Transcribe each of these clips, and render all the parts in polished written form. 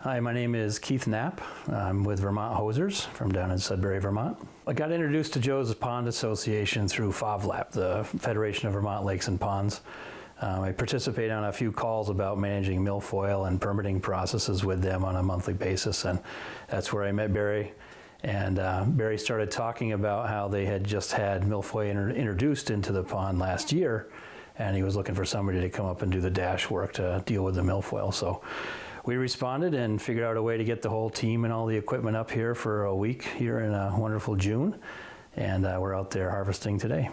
Hi, my name is Keith Knapp. I'm with Vermont Hozerz from down in Sudbury, Vermont. I got introduced to Joe's Pond Association through FOVLAP, the Federation of Vermont Lakes and Ponds. I participate on a few calls about managing milfoil and permitting processes with them on a monthly basis, and that's where I met Barry. And Barry started talking about how they had just had milfoil introduced into the pond last year, and he was looking for somebody to come up and do the dash work to deal with the milfoil. So we responded and figured out a way to get the whole team and all the equipment up here for a week here in a wonderful June, and we're out there harvesting today.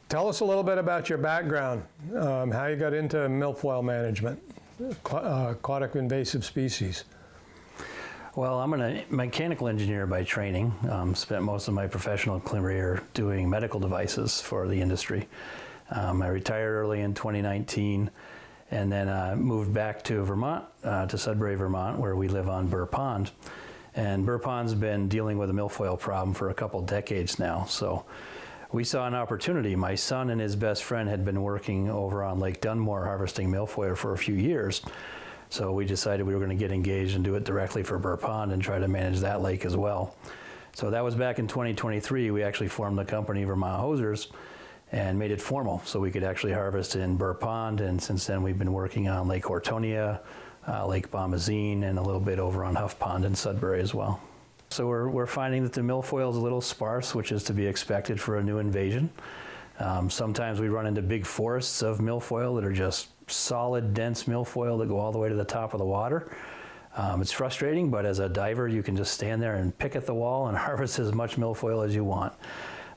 Tell us a little bit about your background, how you got into milfoil management, aquatic invasive species. Well, I'm a mechanical engineer by training. Spent most of my professional career doing medical devices for the industry. I retired early in 2019 and then moved back to Vermont, to Sudbury, Vermont, where we live on Burr Pond. And Burr Pond's been dealing with a milfoil problem for a couple decades now. So we saw an opportunity. My son and his best friend had been working over on Lake Dunmore harvesting milfoil for a few years. So we decided we were going to get engaged and do it directly for Burr Pond and try to manage that lake as well. So that was back in 2023. We actually formed the company Vermont Hozerz and made it formal so we could actually harvest in Burr Pond. And since then we've been working on Lake Hortonia, Lake Bombazine, and a little bit over on Huff Pond in Sudbury as well. So we're finding that the milfoil is a little sparse, which is to be expected for a new invasion. Sometimes we run into big forests of milfoil that are just solid, dense milfoil that go all the way to the top of the water. It's frustrating, but as a diver, you can just stand there and pick at the wall and harvest as much milfoil as you want.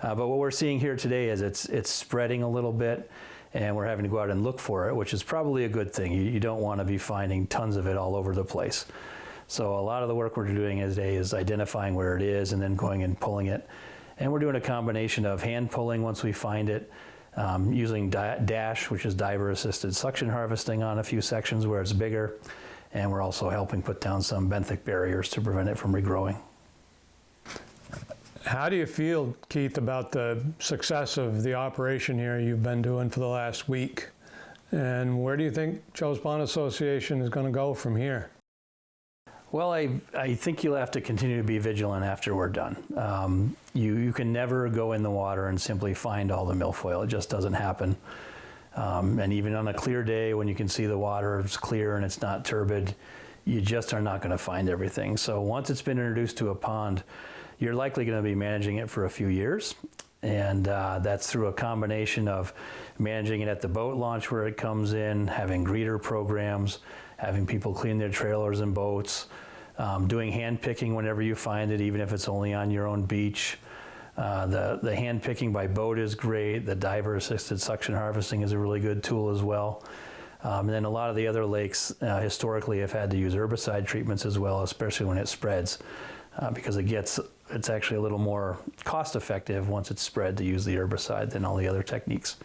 But what we're seeing here today is it's spreading a little bit, and we're having to go out and look for it, which is probably a good thing. You don't want to be finding tons of it all over the place. So a lot of the work we're doing today is identifying where it is and then going and pulling it. And we're doing a combination of hand pulling once we find it, using dash, which is diver-assisted suction harvesting on a few sections where it's bigger, and we're also helping put down some benthic barriers to prevent it from regrowing. How do you feel, Keith, about the success of the operation here you've been doing for the last week? And where do you think Joe's Pond Association is going to go from here? Well, I think you'll have to continue to be vigilant after we're done. You can never go in the water and simply find all the milfoil. It just doesn't happen. And even on a clear day when you can see the water is clear and it's not turbid, you just are not going to find everything. So once it's been introduced to a pond, you're likely going to be managing it for a few years. And that's through a combination of managing it at the boat launch where it comes in, having greeter programs, having people clean their trailers and boats, doing hand picking whenever you find it, even if it's only on your own beach. The hand picking by boat is great. The diver assisted suction harvesting is a really good tool as well. And then a lot of the other lakes historically have had to use herbicide treatments as well, especially when it spreads, because it's actually a little more cost effective once it's spread to use the herbicide than all the other techniques.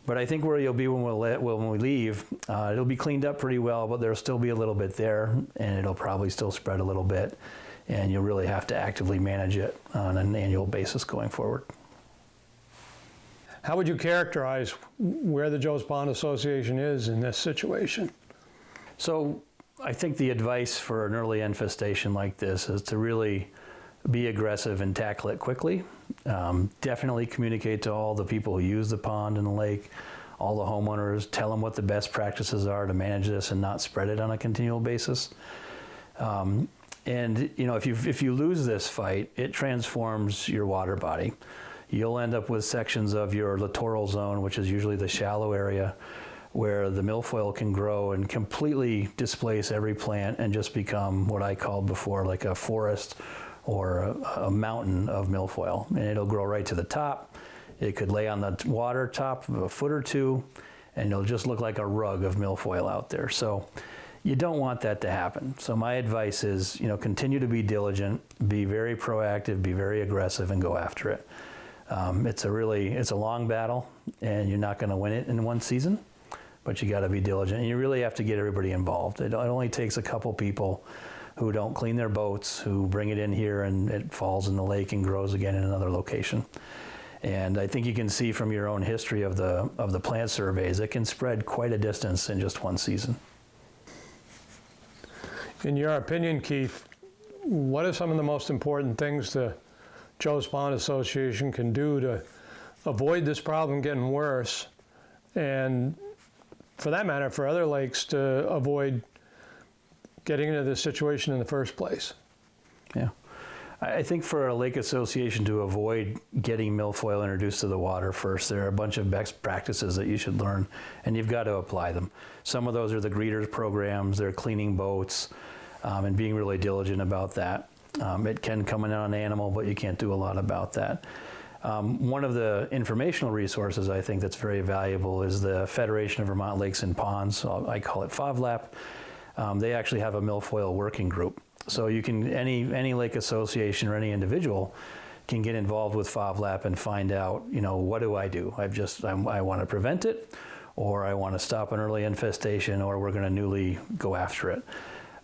But I think where you'll be when we leave, it'll be cleaned up pretty well, but there'll still be a little bit there, and it'll probably still spread a little bit, and you'll really have to actively manage it on an annual basis going forward. How would you characterize where the Joe's Pond Association is in this situation? So I think the advice for an early infestation like this is to really be aggressive and tackle it quickly. Definitely communicate to all the people who use the pond and the lake, all the homeowners, tell them what the best practices are to manage this and not spread it on a continual basis. And you know, if you lose this fight, it transforms your water body. You'll end up with sections of your littoral zone, which is usually the shallow area, where the milfoil can grow and completely displace every plant and just become what I called before like a forest or a mountain of milfoil. And it'll grow right to the top. It could lay on the water top of a foot or two, and it'll just look like a rug of milfoil out there. So you don't want that to happen. So my advice is, you know, continue to be diligent, be very proactive, be very aggressive, and go after it. It's a long battle, and you're not going to win it in one season, but you got to be diligent, and you really have to get everybody involved. It only takes a couple people who don't clean their boats, who bring it in here and it falls in the lake and grows again in another location. And I think you can see from your own history of the plant surveys, it can spread quite a distance in just one season. In your opinion, Keith, what are some of the most important things the Joe's Pond Association can do to avoid this problem getting worse, and for that matter, for other lakes to avoid getting into this situation in the first place? Yeah. I think for a lake association to avoid getting milfoil introduced to the water first, there are a bunch of best practices that you should learn, and you've got to apply them. Some of those are the greeters programs, they're cleaning boats, and being really diligent about that. It can come in on an animal, but you can't do a lot about that. One of the informational resources I think that's very valuable is the Federation of Vermont Lakes and Ponds. I call it FOVLAP. They actually have a milfoil working group. So you can, any lake association or any individual can get involved with FOVLAP and find out, what do I do? I want to prevent it, or I want to stop an early infestation, or we're going to newly go after it.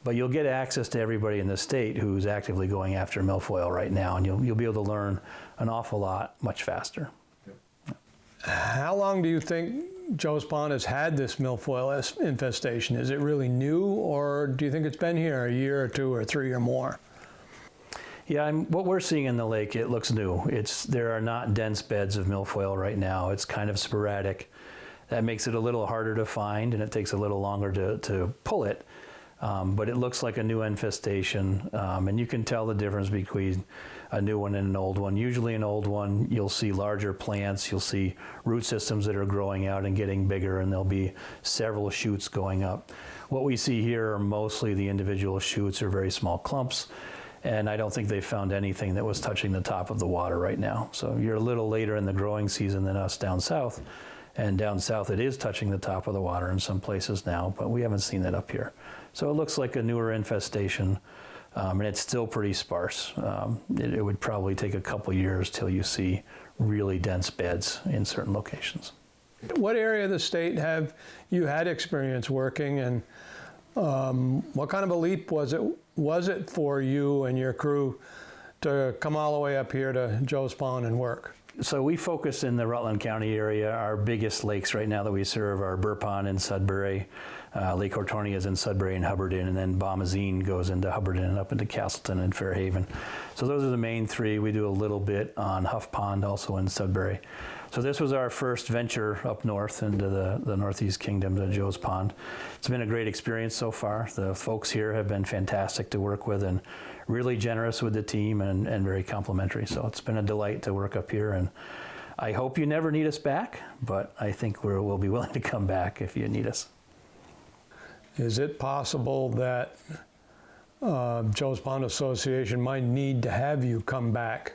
But you'll get access to everybody in the state who's actively going after milfoil right now, and you'll be able to learn an awful lot much faster. How long do you think Joe's Pond has had this milfoil infestation? Is it really new, or do you think it's been here a year or two or three or more? Yeah, what we're seeing in the lake, it looks new. There are not dense beds of milfoil right now. It's kind of sporadic. That makes it a little harder to find, and it takes a little longer to pull it. But it looks like a new infestation, and you can tell the difference between a new one and an old one. Usually an old one, you'll see larger plants, you'll see root systems that are growing out and getting bigger, and there'll be several shoots going up. What we see here are mostly the individual shoots or very small clumps, and I don't think they've found anything that was touching the top of the water right now. So you're a little later in the growing season than us down south, and down south it is touching the top of the water in some places now, but we haven't seen that up here. So it looks like a newer infestation, and it's still pretty sparse. It would probably take a couple years till you see really dense beds in certain locations. What area of the state have you had experience working, and what kind of a leap was it for you and your crew to come all the way up here to Joe's Pond and work? So we focus in the Rutland County area. Our biggest lakes right now that we serve are Burr Pond in Sudbury, Lake Hortonia is in Sudbury and Hubbardton, and then Bombazine goes into Hubbardton and up into Castleton and Fairhaven. So those are the main three. We do a little bit on Huff Pond, also in Sudbury. So this was our first venture up north into the Northeast Kingdom to Joe's Pond. It's been a great experience so far. The folks here have been fantastic to work with and really generous with the team and very complimentary. So it's been a delight to work up here, and I hope you never need us back, but I think we'll be willing to come back if you need us. Is it possible that Joe's Pond Association might need to have you come back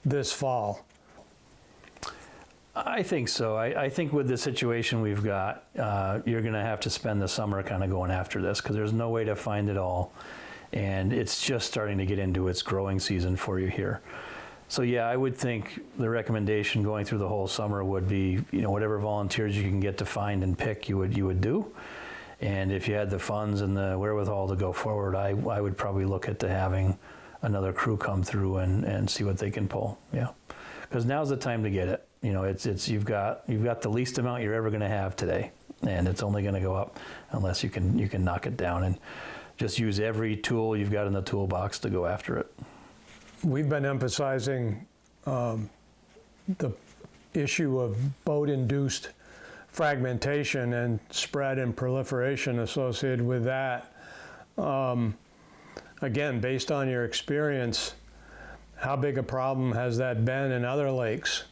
this fall? I think so. I think with the situation we've got, you're going to have to spend the summer kind of going after this, because there's no way to find it all. And it's just starting to get into its growing season for you here. So yeah, I would think the recommendation going through the whole summer would be, whatever volunteers you can get to find and pick, you would do. And if you had the funds and the wherewithal to go forward, I would probably look at having another crew come through and see what they can pull. Yeah, because now's the time to get it. You've got the least amount you're ever going to have today, and it's only going to go up unless you can knock it down, and just use every tool you've got in the toolbox to go after it. We've been emphasizing the issue of boat-induced fragmentation and spread and proliferation associated with that. Again, based on your experience, how big a problem has that been in other lakes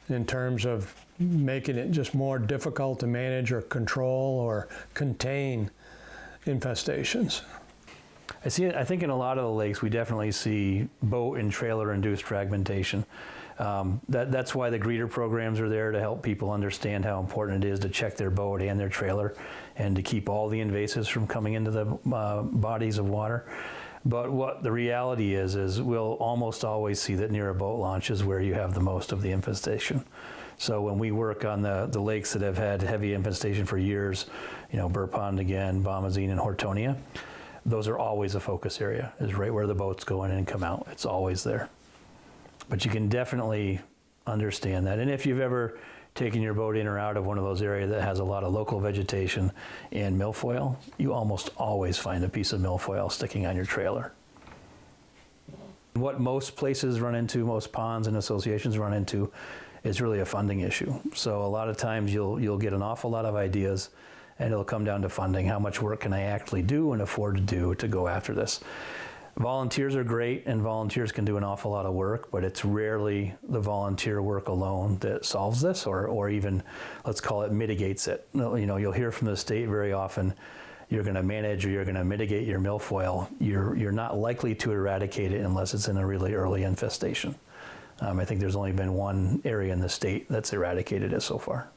in terms of making it just more difficult to manage or control or contain infestations? I think in a lot of the lakes we definitely see boat and trailer induced fragmentation. That's why the greeter programs are there, to help people understand how important it is to check their boat and their trailer and to keep all the invasives from coming into the bodies of water. But what the reality is we'll almost always see that near a boat launch is where you have the most of the infestation. So when we work on the lakes that have had heavy infestation for years, Burr Pond again, Bombazine and Hortonia, those are always a focus area, is right where the boats go in and come out. It's always there. But you can definitely understand that. And if you've ever taking your boat in or out of one of those areas that has a lot of local vegetation and milfoil, you almost always find a piece of milfoil sticking on your trailer. What most places run into, most ponds and associations run into, is really a funding issue. So a lot of times you'll get an awful lot of ideas, and it'll come down to funding. How much work can I actually do and afford to do to go after this? Volunteers are great, and volunteers can do an awful lot of work, but it's rarely the volunteer work alone that solves this, or even, let's call it, mitigates it. You know, you'll hear from the state very often, you're going to manage or you're going to mitigate your milfoil. You're not likely to eradicate it unless it's in a really early infestation. I think there's only been one area in the state that's eradicated it so far.